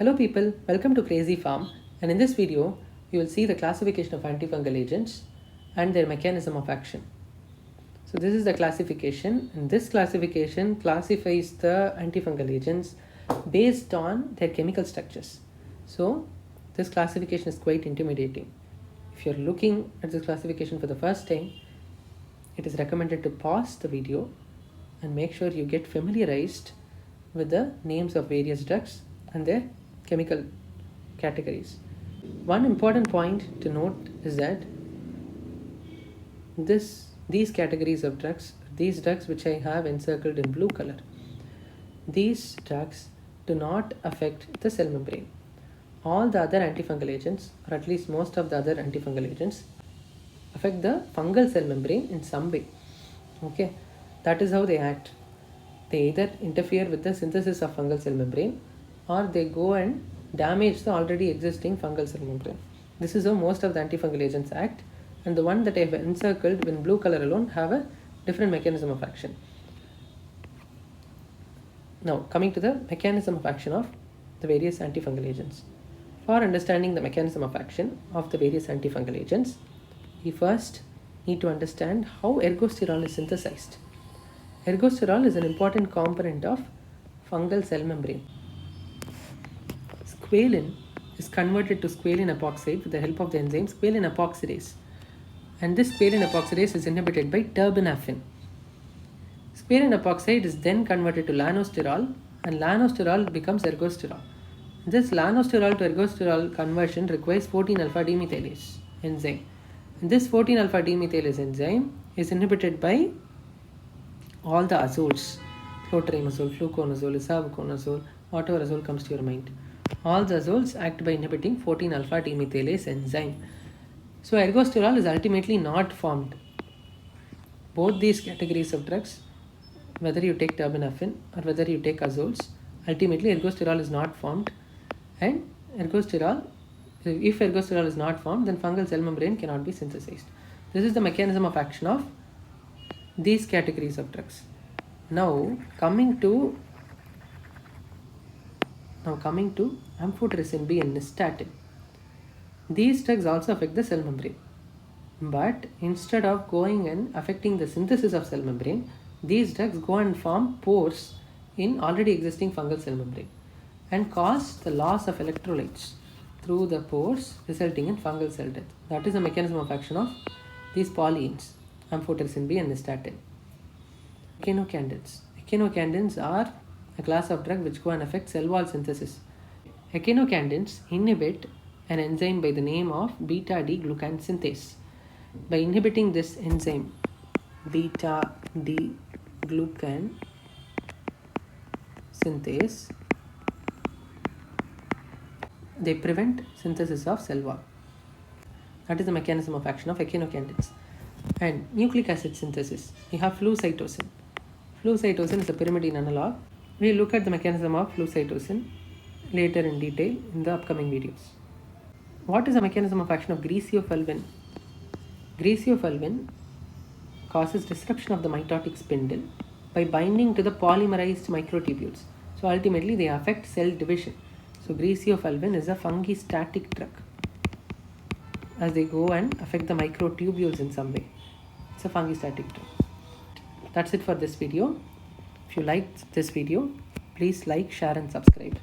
Hello people, welcome to Crazy Farm, and in this video you will see the classification of antifungal agents and their mechanism of action. So this is the classification, and this classification classifies the antifungal agents based on their chemical structures. So this classification is quite intimidating. If you're looking at this classification for the first time, it is recommended to pause the video and make sure you get familiarized with the names of various drugs and their chemical categories. One important point to note is that these categories of drugs, these drugs which I have encircled in blue color, these drugs do not affect the cell membrane. All the other antifungal agents, or at least most of the other antifungal agents, affect the fungal cell membrane in some way. Okay, that is how they act. They either interfere with the synthesis of fungal cell membrane, or they go and damage the already existing fungal cell membrane. This is how most of the antifungal agents act, and the one that I have encircled in blue color alone have a different mechanism of action. Now coming to the mechanism of action of the various antifungal agents. For understanding the mechanism of action of the various antifungal agents, we first need to understand how ergosterol is synthesized. Ergosterol is an important component of fungal cell membrane. Squalene is converted to squalene epoxide with the help of the enzyme squalene epoxidase, and this squalene epoxidase is inhibited by terbinafine. Squalene epoxide is then converted to lanosterol, and lanosterol becomes ergosterol. This lanosterol to ergosterol conversion requires 14-alpha demethylase enzyme, and this 14-alpha demethylase enzyme is inhibited by all the azoles: clotrimazole, fluconazole, isavuconazole, whatever azole comes to your mind. All the azoles act by inhibiting 14-alpha demethylase enzyme. So ergosterol is ultimately not formed. Both these categories of drugs, whether you take terbinafine or whether you take azoles, ultimately ergosterol is not formed, and if ergosterol is not formed, then fungal cell membrane cannot be synthesized. This is the mechanism of action of these categories of drugs. Now coming to amphotericin B and nystatin. These drugs also affect the cell membrane, but instead of going and affecting the synthesis of cell membrane, these drugs go and form pores in already existing fungal cell membrane and cause the loss of electrolytes through the pores, resulting in fungal cell death. That is the mechanism of action of these polyenes, amphotericin B and nystatin. Echinocandins. Echinocandins are a class of drug which go and affect cell wall synthesis. Echinocandins inhibit an enzyme by the name of beta-D-glucan synthase. By inhibiting this enzyme, beta-D-glucan synthase, they prevent synthesis of cell wall. That is the mechanism of action of echinocandins. And nucleic acid synthesis, we have flu cytosin. Flu cytosin is a pyrimidine analog. We will look at the mechanism of flu cytosin later in detail in the upcoming videos. What is the mechanism of action of griseofulvin? Griseofulvin causes disruption of the mitotic spindle by binding to the polymerized microtubules. So ultimately they affect cell division. So griseofulvin is a fungistatic drug, as they go and affect the microtubules in some way. It's a fungistatic drug. That's it for this video. If you liked this video, please like, share and subscribe.